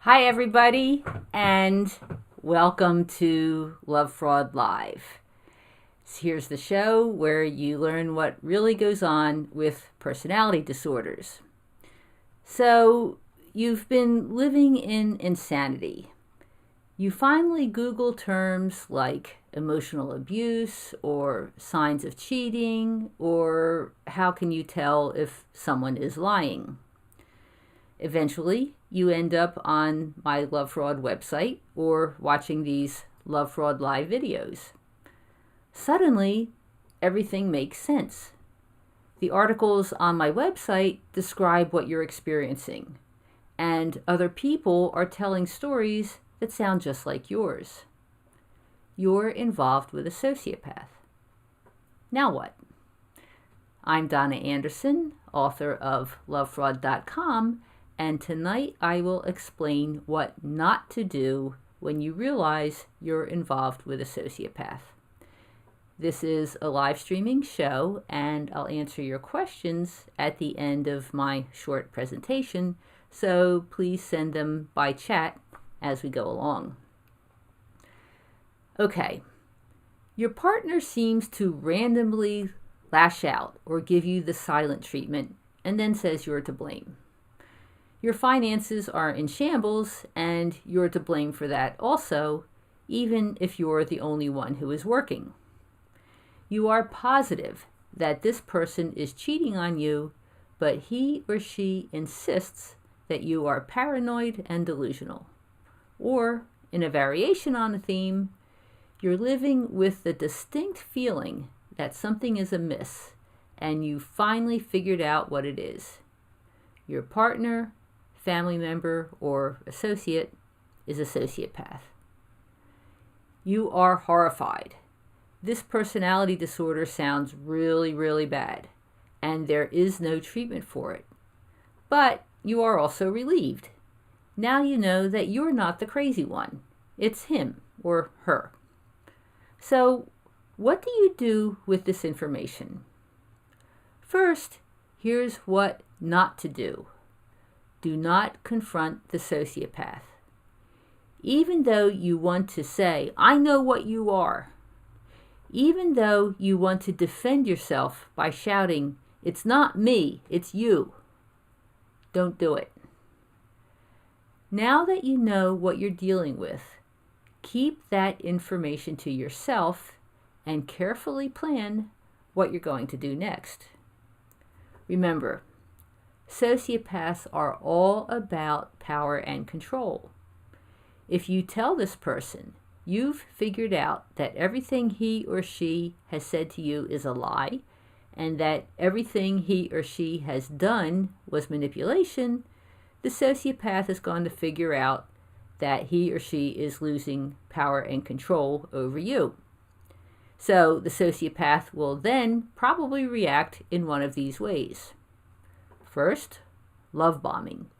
Hi, everybody, and welcome to Lovefraud Live. Here's the show where you learn what really goes on with personality disorders. So, you've been living in insanity. You finally Google terms like emotional abuse or signs of cheating or how can you tell if someone is lying. Eventually, you end up on my Lovefraud website or watching these Lovefraud Live videos. Suddenly, everything makes sense. The articles on my website describe what you're experiencing, and other people are telling stories that sound just like yours. You're involved with a sociopath. Now what? I'm Donna Andersen, author of Lovefraud.com, and tonight I will explain what not to do when you realize you're involved with a sociopath. This is a live streaming show, and I'll answer your questions at the end of my short presentation, so please send them by chat as we go along. Okay, your partner seems to randomly lash out or give you the silent treatment and then says you're to blame. Your finances are in shambles, and you're to blame for that also, even if you're the only one who is working. You are positive that this person is cheating on you, but he or she insists that you are paranoid and delusional. Or, in a variation on the theme, you're living with the distinct feeling that something is amiss, and you finally figured out what it is. Your partner, family member, or associate is a sociopath. You are horrified. This personality disorder sounds really, really bad, and there is no treatment for it. But you are also relieved. Now you know that you're not the crazy one. It's him or her. So, what do you do with this information? First, here's what not to do. Do not confront the sociopath. Even though you want to say, I know what you are. Even though you want to defend yourself by shouting, it's not me, it's you. Don't do it. Now that you know what you're dealing with, keep that information to yourself and carefully plan what you're going to do next. Remember, sociopaths are all about power and control. If you tell this person you've figured out that everything he or she has said to you is a lie, and that everything he or she has done was manipulation, the sociopath is going to figure out that he or she is losing power and control over you. So the sociopath will then probably react in one of these ways. First, love bombing.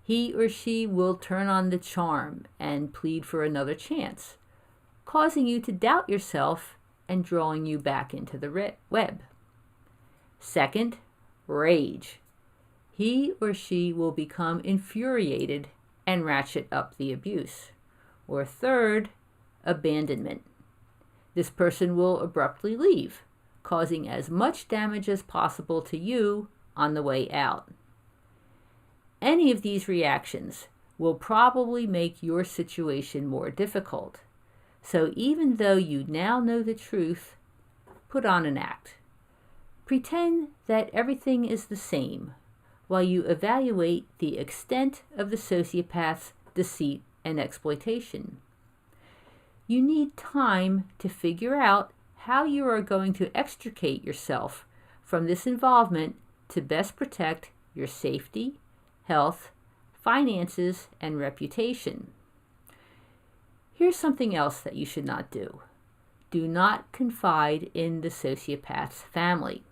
He or she will turn on the charm and plead for another chance, causing you to doubt yourself and drawing you back into the web. Second, rage. He or she will become infuriated and ratchet up the abuse. Or third, abandonment. This person will abruptly leave, causing as much damage as possible to you on the way out. Any of these reactions will probably make your situation more difficult. So even though you now know the truth, put on an act. Pretend that everything is the same while you evaluate the extent of the sociopath's deceit and exploitation. You need time to figure out how you are going to extricate yourself from this involvement to best protect your safety, health, finances, and reputation. Here's something else that you should not do. Do not confide in the sociopath's family.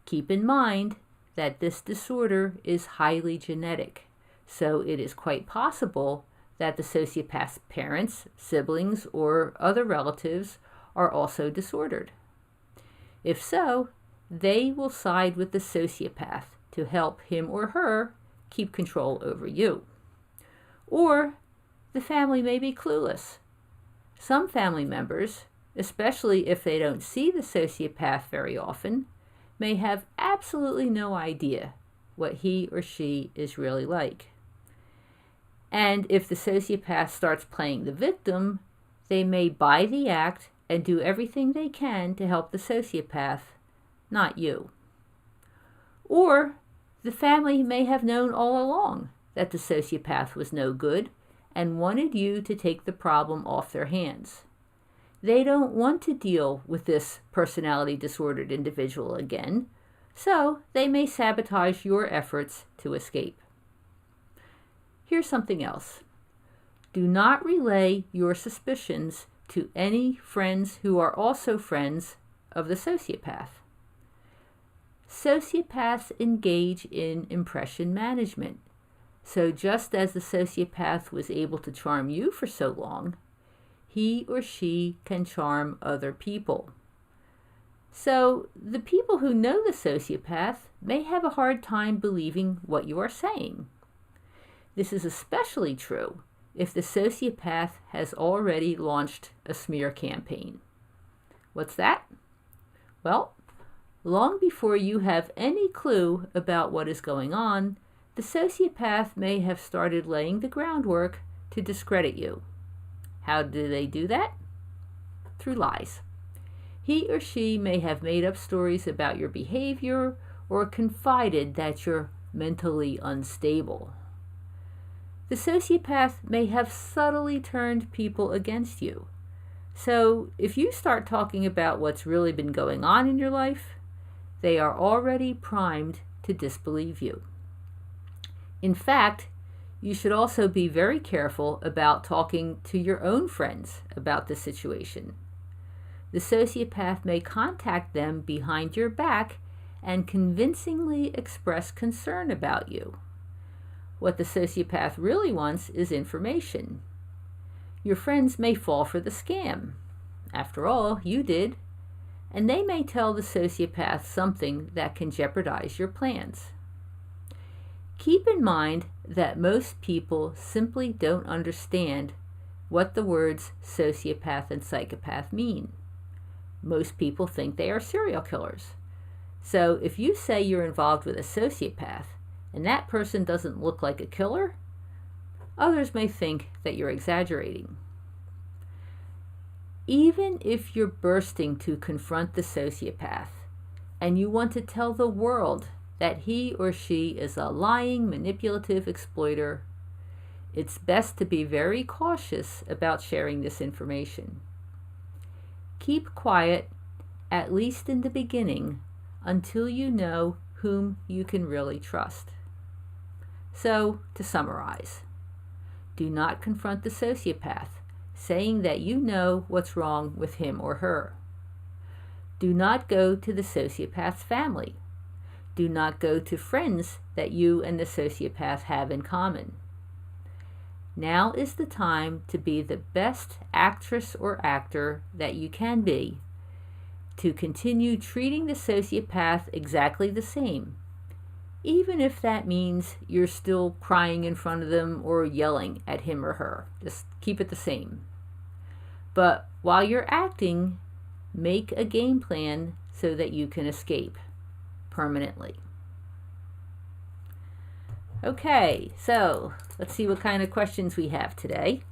Keep in mind that this disorder is highly genetic, so it is quite possible that the sociopath's parents, siblings, or other relatives are also disordered. If so, they will side with the sociopath to help him or her keep control over you. Or the family may be clueless. Some family members, especially if they don't see the sociopath very often, may have absolutely no idea what he or she is really like. And if the sociopath starts playing the victim, they may buy the act and do everything they can to help the sociopath, not you. Or the family may have known all along that the sociopath was no good and wanted you to take the problem off their hands. They don't want to deal with this personality disordered individual again, so they may sabotage your efforts to escape. Here's something else. Do not relay your suspicions to any friends who are also friends of the sociopath. Sociopaths engage in impression management. So just as the sociopath was able to charm you for so long, he or she can charm other people. So the people who know the sociopath may have a hard time believing what you are saying. This is especially true if the sociopath has already launched a smear campaign. What's that? Well, long before you have any clue about what is going on, the sociopath may have started laying the groundwork to discredit you. How do they do that? Through lies. He or she may have made up stories about your behavior or confided that you're mentally unstable. The sociopath may have subtly turned people against you. So if you start talking about what's really been going on in your life, they are already primed to disbelieve you. In fact, you should also be very careful about talking to your own friends about the situation. The sociopath may contact them behind your back and convincingly express concern about you. What the sociopath really wants is information. Your friends may fall for the scam. After all, you did. And they may tell the sociopath something that can jeopardize your plans. Keep in mind that most people simply don't understand what the words sociopath and psychopath mean. Most people think they are serial killers. So if you say you're involved with a sociopath and that person doesn't look like a killer, others may think that you're exaggerating. Even if you're bursting to confront the sociopath and you want to tell the world that he or she is a lying, manipulative exploiter, it's best to be very cautious about sharing this information. Keep quiet, at least in the beginning, until you know whom you can really trust. So, to summarize, do not confront the sociopath, saying that you know what's wrong with him or her. Do not go to the sociopath's family. Do not go to friends that you and the sociopath have in common. Now is the time to be the best actress or actor that you can be, to continue treating the sociopath exactly the same, even if that means you're still crying in front of them or yelling at him or her. Just keep it the same. But while you're acting, make a game plan so that you can escape permanently. Okay, so let's see what kind of questions we have today.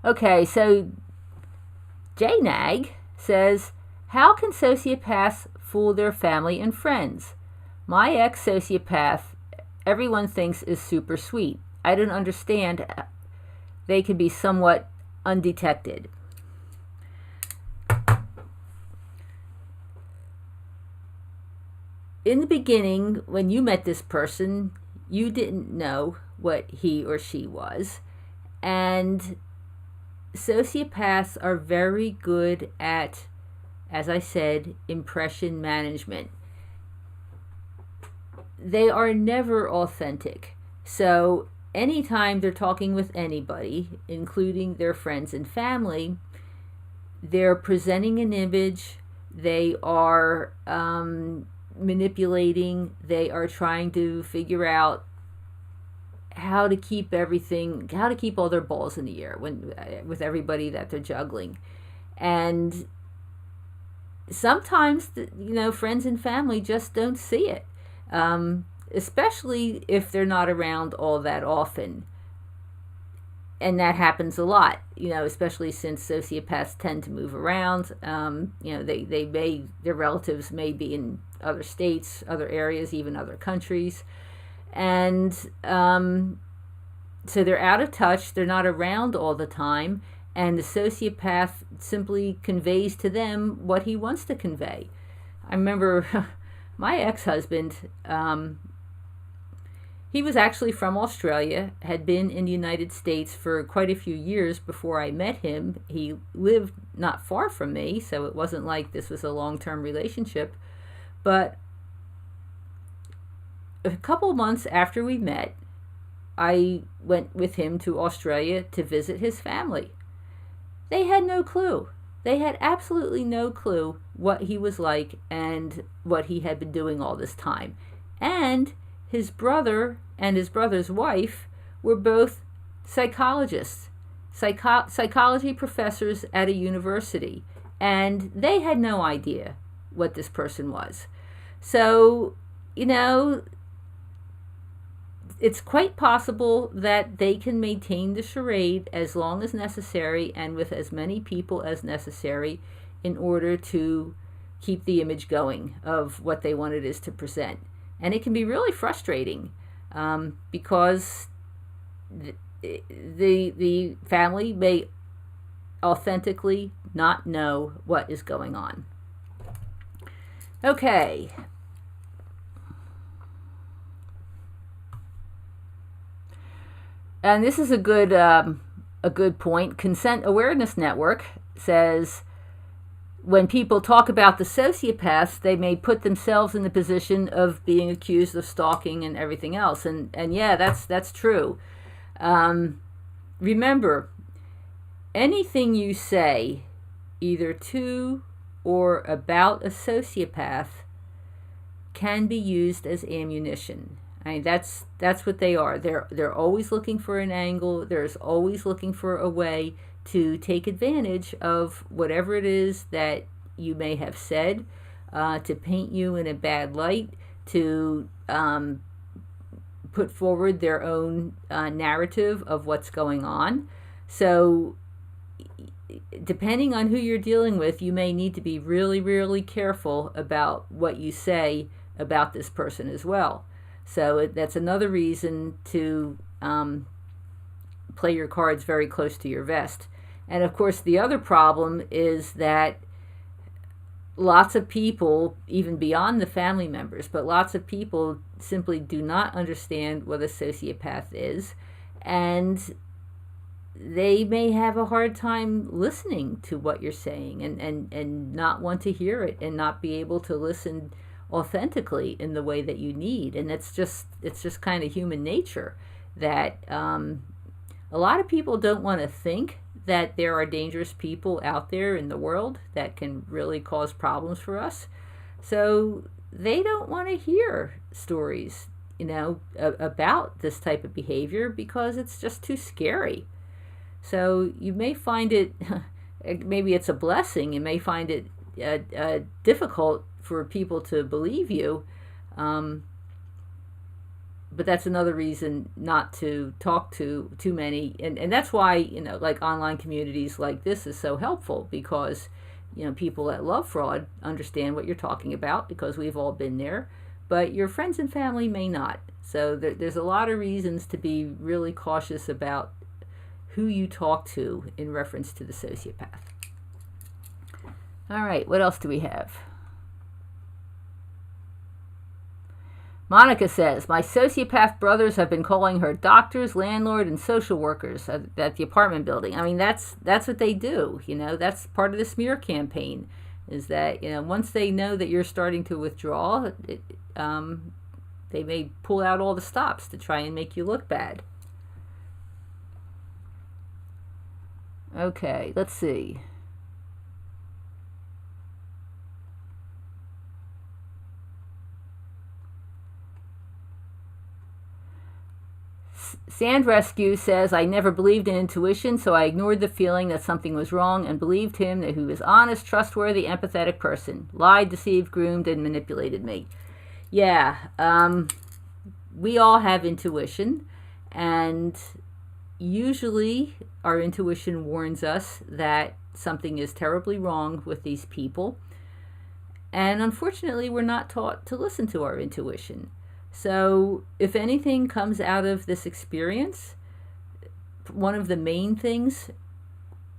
Okay, so JNAG says, how can sociopaths fool their family and friends? My ex-sociopath, everyone thinks is super sweet. I don't understand. They can be somewhat undetected. In the beginning, when you met this person, you didn't know what he or she was. And sociopaths are very good at, as I said, impression management. They are never authentic. So anytime they're talking with anybody, including their friends and family, they're presenting an image they are manipulating, they are trying to figure out how to keep all their balls in the air with everybody that they're juggling. And sometimes, friends and family just don't see it, especially if they're not around all that often. And that happens a lot, especially since sociopaths tend to move around. Their relatives may be in other states, other areas, even other countries. And so they're out of touch, they're not around all the time, and the sociopath simply conveys to them what he wants to convey. I remember my ex-husband, he was actually from Australia, had been in the United States for quite a few years before I met him. He lived not far from me, so it wasn't like this was a long-term relationship. But a couple months after we met, I went with him to Australia to visit his family. They had no clue. They had absolutely no clue what he was like and what he had been doing all this time. And his brother and his brother's wife were both psychologists, psychology professors at a university, and they had no idea what this person was. So, it's quite possible that they can maintain the charade as long as necessary and with as many people as necessary in order to keep the image going of what they want it is to present. And it can be really frustrating because the family may authentically not know what is going on. Okay. And this is a good point. Consent Awareness Network says, when people talk about the sociopaths, they may put themselves in the position of being accused of stalking and everything else. And yeah, that's true. Remember, anything you say, either to or about a sociopath, can be used as ammunition. I mean, that's what they are. They're always looking for an angle. There's always looking for a way to take advantage of whatever it is that you may have said, to paint you in a bad light, to put forward their own narrative of what's going on. So depending on who you're dealing with, you may need to be really, really careful about what you say about this person as well. So that's another reason to play your cards very close to your vest. And of course, the other problem is that lots of people, even beyond the family members, but lots of people simply do not understand what a sociopath is, and they may have a hard time listening to what you're saying and not want to hear it and not be able to listen authentically in the way that you need. And it's just kind of human nature that a lot of people don't want to think that there are dangerous people out there in the world that can really cause problems for us. So they don't want to hear stories, about this type of behavior because it's just too scary. So you may find it, maybe it's a blessing, you may find it difficult for people to believe you, but that's another reason not to talk to too many. And that's why, like online communities like this is so helpful, because, people at Lovefraud understand what you're talking about because we've all been there, but your friends and family may not. So there's a lot of reasons to be really cautious about who you talk to in reference to the sociopath. All right, what else do we have? Monica says, my sociopath brothers have been calling her doctors, landlord, and social workers at the apartment building. I mean, that's what they do. That's part of the smear campaign, is that, once they know that you're starting to withdraw, they may pull out all the stops to try and make you look bad. Okay, let's see. Sand Rescue says, I never believed in intuition, so I ignored the feeling that something was wrong and believed him that he was honest, trustworthy, empathetic person. Lied, deceived, groomed, and manipulated me. Yeah, we all have intuition, and usually our intuition warns us that something is terribly wrong with these people. And unfortunately, we're not taught to listen to our intuition. So if anything comes out of this experience, one of the main things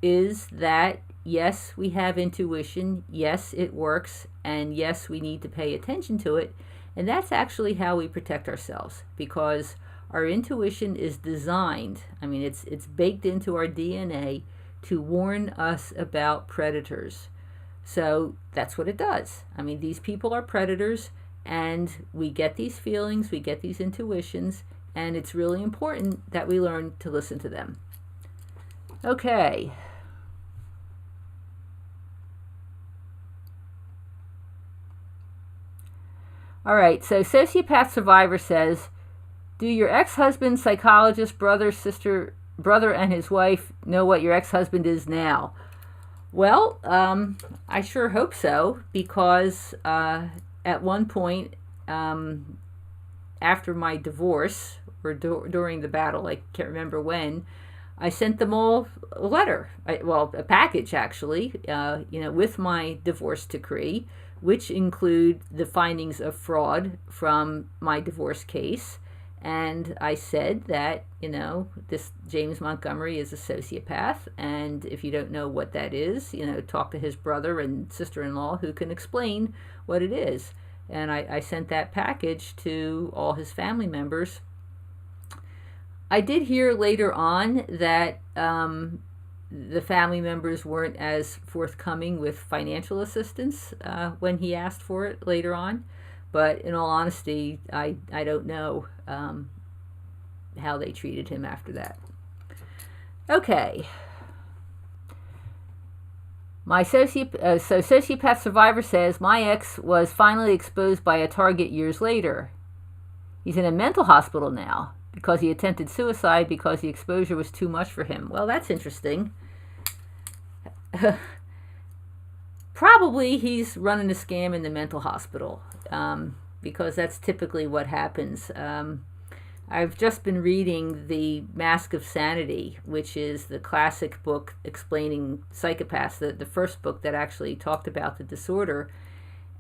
is that, yes, we have intuition, yes, it works, and yes, we need to pay attention to it. And that's actually how we protect ourselves, because our intuition is designed, it's baked into our DNA to warn us about predators. So that's what it does. These people are predators, and we get these feelings, we get these intuitions, and it's really important that we learn to listen to them. Okay. All right, so Sociopath Survivor says, do your ex-husband, psychologist, brother and his wife know what your ex-husband is now? Well, I sure hope so, because at one point, after my divorce, or during the battle, I can't remember when, I sent them all a letter, a package actually, with my divorce decree, which include the findings of fraud from my divorce case. And I said that, this James Montgomery is a sociopath, and if you don't know what that is, talk to his brother and sister-in-law who can explain what it is. And I sent that package to all his family members. I did hear later on that the family members weren't as forthcoming with financial assistance when he asked for it later on. But in all honesty, I don't know how they treated him after that. Okay. Sociopath Survivor says, my ex was finally exposed by a target years later. He's in a mental hospital now because he attempted suicide because the exposure was too much for him. Well, that's interesting. Probably he's running a scam in the mental hospital, because that's typically what happens. I've just been reading The Mask of Sanity, which is the classic book explaining psychopaths, the first book that actually talked about the disorder.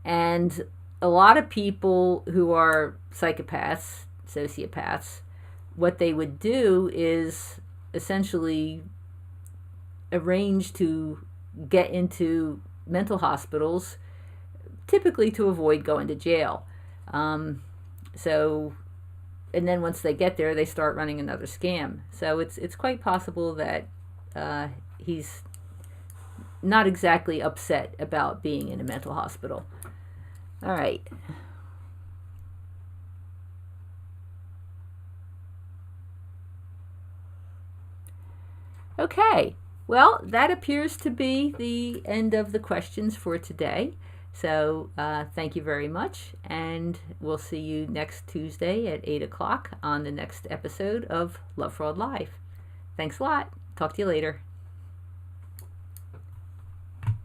And a lot of people who are psychopaths, sociopaths, what they would do is essentially arrange to get into mental hospitals, typically to avoid going to jail. And then once they get there, they start running another scam. So it's quite possible that he's not exactly upset about being in a mental hospital. All right. Okay. Well, that appears to be the end of the questions for today. So thank you very much, and we'll see you next Tuesday at 8 o'clock on the next episode of Lovefraud Live. Thanks a lot. Talk to you later.